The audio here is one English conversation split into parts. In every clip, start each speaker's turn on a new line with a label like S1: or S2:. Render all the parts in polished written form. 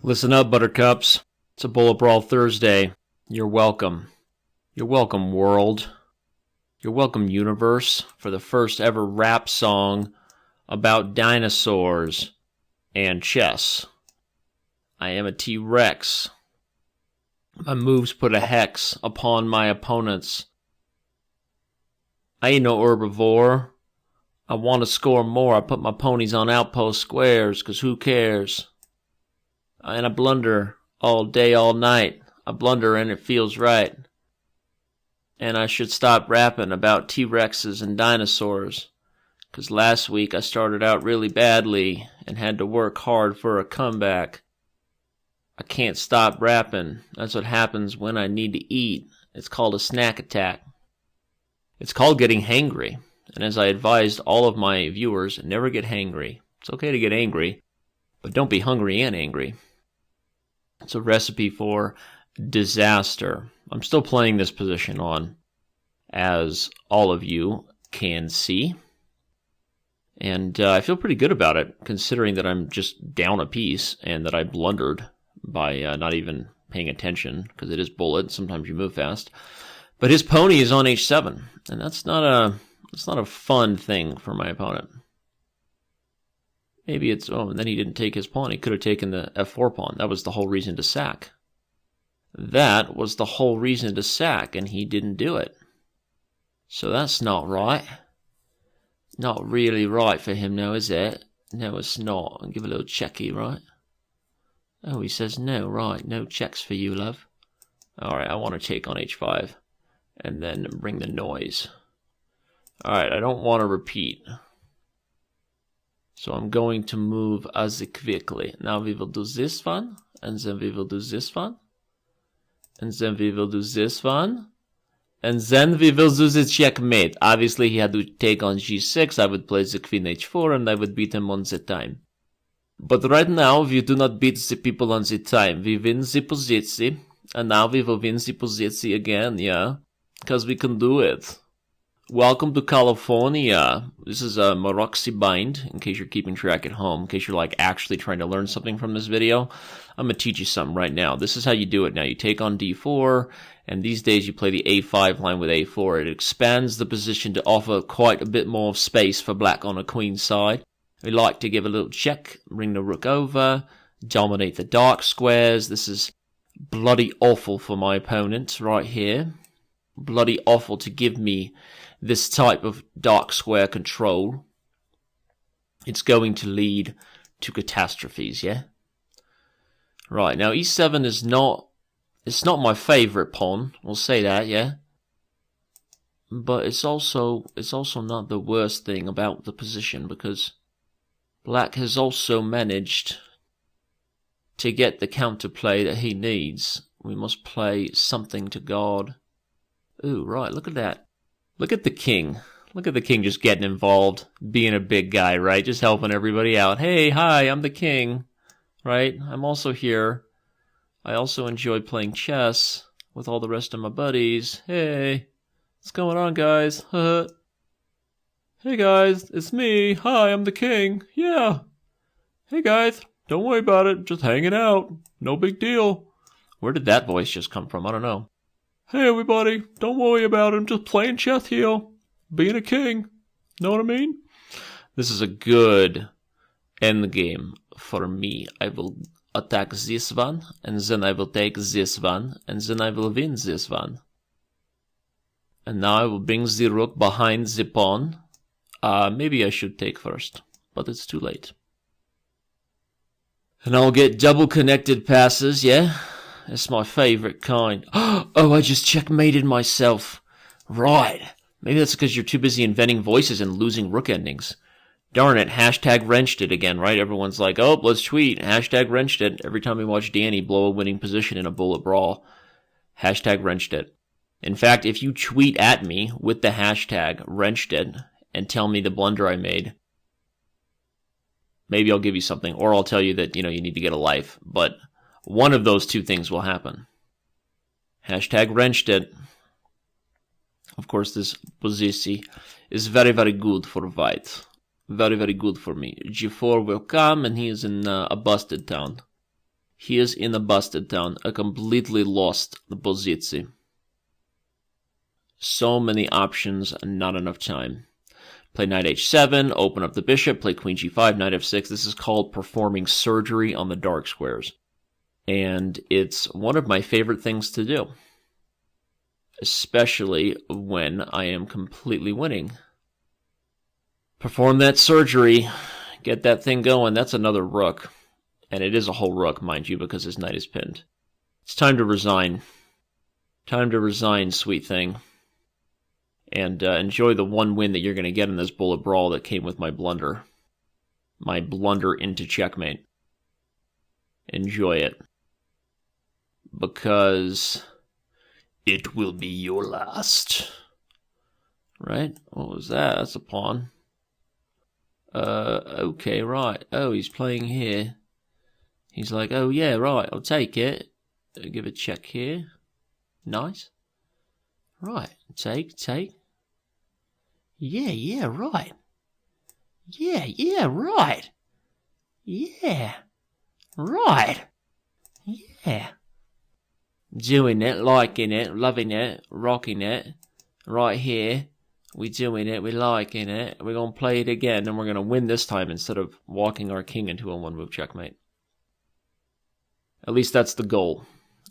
S1: Listen up, buttercups. It's a Bullet Brawl Thursday. You're welcome. You're welcome, world. You're welcome, universe, for the first ever rap song about dinosaurs and chess. I am a T-Rex. My moves put a hex upon my opponents. I ain't no herbivore. I want to score more. I put my ponies on outpost squares, 'cause who cares? And I blunder all day, all night. I blunder and it feels right. And I should stop rapping about T-Rexes and dinosaurs, 'cause last week I started out really badly and had to work hard for a comeback. I can't stop rapping. That's what happens when I need to eat. It's called a snack attack. It's called getting hangry. And as I advised all of my viewers, never get hangry. It's okay to get angry, but don't be hungry and angry. It's a recipe for disaster. I'm still playing this position on, as all of you can see. And I feel pretty good about it, considering that I'm just down a piece and that I blundered by not even paying attention, because it is Bullet. Sometimes you move fast. But his pony is on h7, and that's not a fun thing for my opponent. Maybe it's, and then he didn't take his pawn. He could have taken the f4 pawn. That was the whole reason to sack. That was the whole reason to sack, and he didn't do it. So that's not right. Not really right for him now, is it? No, it's not. I'll give a little checky, right? Oh, he says no, right. No checks for you, love. Alright, I want to take on h5, and then bring the noise. Alright, I don't want to repeat. So I'm going to move as quickly. Now we will do this one, and then we will do this one, and then we will do this one, and then we will do the checkmate. Obviously he had to take on g6, I would play the queen h4, and I would beat him on the time. But right now we do not beat the people on the time. We win the position, and now we will win the position again, yeah? Because we can do it. Welcome to California. This is a Maroxy bind, in case you're keeping track at home, in case you're like actually trying to learn something from this video. I'm going to teach you something right now. This is how you do it now. You take on d4, and these days you play the a5 line with a4. It expands the position to offer quite a bit more space for black on a queen side. We like to give a little check, bring the rook over, dominate the dark squares. This is bloody awful for my opponent right here. Bloody awful to give me this type of dark square control. It's going to lead to catastrophes, yeah? Right, now e7 is not, it's not my favorite pawn, we'll say that, yeah? But it's also not the worst thing about the position, because black has also managed to get the counterplay that he needs. We must play something to guard. Ooh, right, look at that. Look at the king. Look at the king just getting involved, being a big guy, right? Just helping everybody out. Hey, hi, I'm the king, right? I'm also here. I also enjoy playing chess with all the rest of my buddies. Hey, what's going on, guys? Hey, guys, it's me. Hi, I'm the king. Yeah. Hey, guys, don't worry about it. Just hanging out. No big deal. Where did that voice just come from? I don't know. Hey everybody, don't worry about it, I'm just playing chess here, being a king, know what I mean? This is a good endgame for me. I will attack this one, and then I will take this one, and then I will win this one. And now I will bring the rook behind the pawn. Maybe I should take first, but it's too late. And I'll get double connected passes, yeah? It's my favorite kind. Oh, I just checkmated myself. Right. Maybe that's because you're too busy inventing voices and losing rook endings. Darn it, hashtag wrenched it again, right? Everyone's like, oh, let's tweet. Hashtag wrenched it. Every time we watch Danny blow a winning position in a Bullet Brawl. Hashtag wrenched it. In fact, if you tweet at me with the hashtag wrenched it and tell me the blunder I made, maybe I'll give you something. Or I'll tell you that, you need to get a life. But one of those two things will happen. Hashtag wrenched it. Of course, this position is very, very good for white. Very, very good for me. G4 will come, and he is in a busted town. He is in a busted town, a completely lost position. So many options, not enough time. Play knight h7, open up the bishop, play queen g5, knight f6. This is called performing surgery on the dark squares. And it's one of my favorite things to do. Especially when I am completely winning. Perform that surgery. Get that thing going. That's another rook. And it is a whole rook, mind you, because his knight is pinned. It's time to resign. Time to resign, sweet thing. And enjoy the one win that you're going to get in this Bullet Brawl that came with my blunder. My blunder into checkmate. Enjoy it. Because it will be your last. Right? What was that? That's a pawn. Okay, right. Oh, he's playing here. He's like, oh yeah, right, I'll take it. I'll give a check here. Nice. Right, take. Yeah, right. Yeah, right. Yeah, right. Yeah. Doing it, liking it, loving it, rocking it. Right here. We're doing it, we're liking it. We're going to play it again, and we're going to win this time instead of walking our king into a one-move checkmate. At least that's the goal.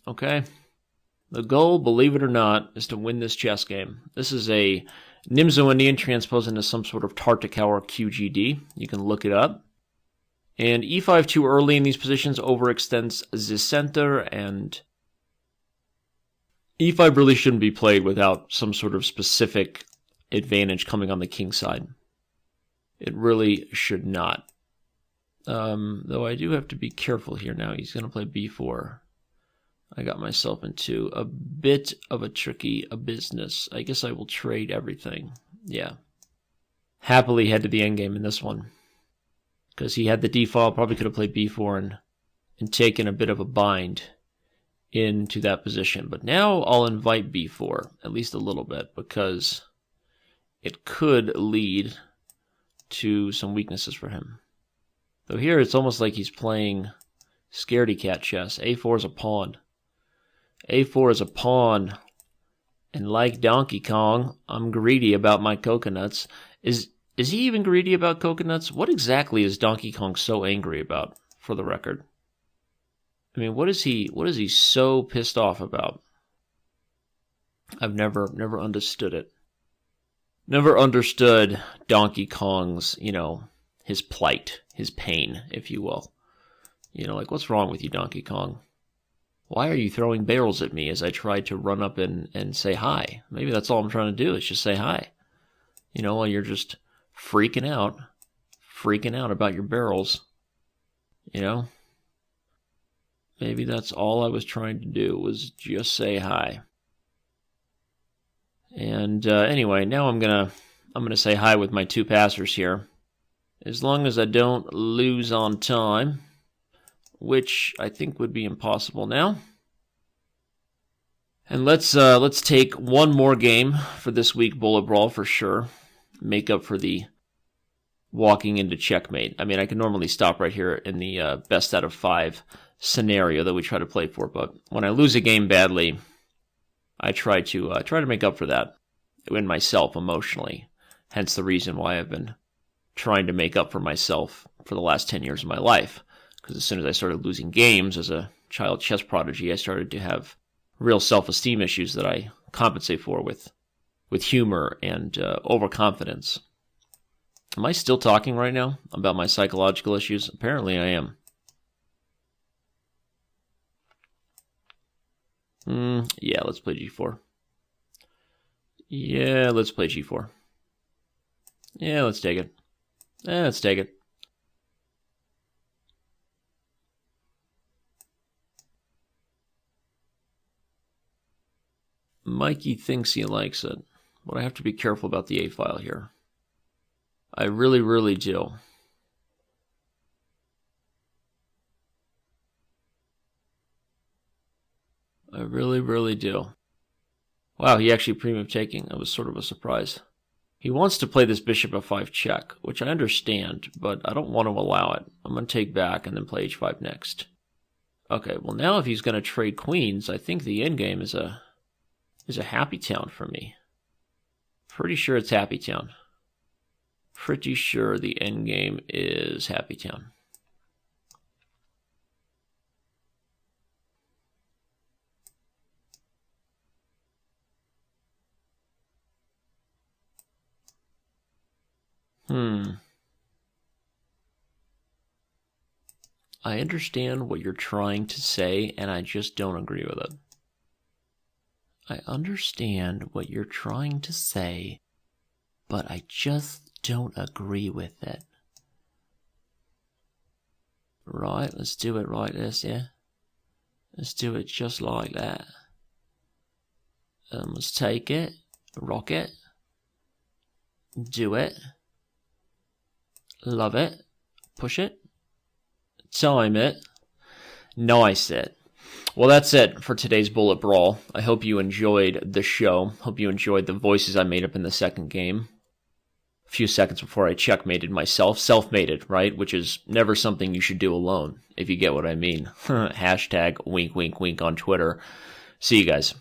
S1: Okay? The goal, believe it or not, is to win this chess game. This is a Nimzo-Indian transposed into some sort of Tarticau or QGD. You can look it up. And e5 too early in these positions overextends the center, and e5 really shouldn't be played without some sort of specific advantage coming on the king side. It really should not. Though I do have to be careful here now. He's going to play b4. I got myself into a bit of a tricky business. I guess I will trade everything. Yeah. Happily head to the endgame in this one. Because he had the d-file, probably could have played b4 and taken a bit of a bind into that position. But now I'll invite b4, at least a little bit, because it could lead to some weaknesses for him. Though here it's almost like he's playing scaredy cat chess. a4 is a pawn. a4 is a pawn. And like Donkey Kong, I'm greedy about my coconuts. Is he even greedy about coconuts? What exactly is Donkey Kong so angry about, for the record? I mean, what is he so pissed off about? I've never understood it. Never understood Donkey Kong's, his plight, his pain, if you will. Like, what's wrong with you, Donkey Kong? Why are you throwing barrels at me as I try to run up and say hi? Maybe that's all I'm trying to do, is just say hi. While you're just freaking out about your barrels. Maybe that's all I was trying to do, was just say hi. And anyway, now I'm gonna say hi with my two passers here. As long as I don't lose on time, which I think would be impossible now. And let's take one more game for this week, Bullet Brawl, for sure. Make up for the walking into checkmate. I mean, I can normally stop right here in the best out of 5 scenario that we try to play for, but when I lose a game badly, I try to make up for that in myself emotionally. Hence the reason why I've been trying to make up for myself for the last 10 years of my life. Because as soon as I started losing games as a child chess prodigy, I started to have real self-esteem issues that I compensate for with humor and overconfidence. Am I still talking right now about my psychological issues? Apparently I am. Yeah, let's play g4. Yeah, let's play g4. Yeah, let's take it. Let's take it. Mikey thinks he likes it, but I have to be careful about the A-file here. I really, really do. I really, really do. Wow, he actually pre-moved taking. That was sort of a surprise. He wants to play this bishop f5 check, which I understand, but I don't want to allow it. I'm going to take back and then play h5 next. Okay, well now if he's going to trade queens, I think the endgame is a happy town for me. Pretty sure it's happy town. Pretty sure the endgame is happy town. I understand what you're trying to say, and I just don't agree with it. I understand what you're trying to say, but I just don't agree with it. Right, let's do it like this, yeah? Let's do it just like that. Let's take it, rock it, do it, love it, push it, time it, nice it. Well, that's it for today's Bullet Brawl. I hope you enjoyed the show. Hope you enjoyed the voices I made up in the second game. A few seconds before I checkmated myself. Self-mated, right? Which is never something you should do alone, if you get what I mean. Hashtag wink, wink, wink on Twitter. See you guys.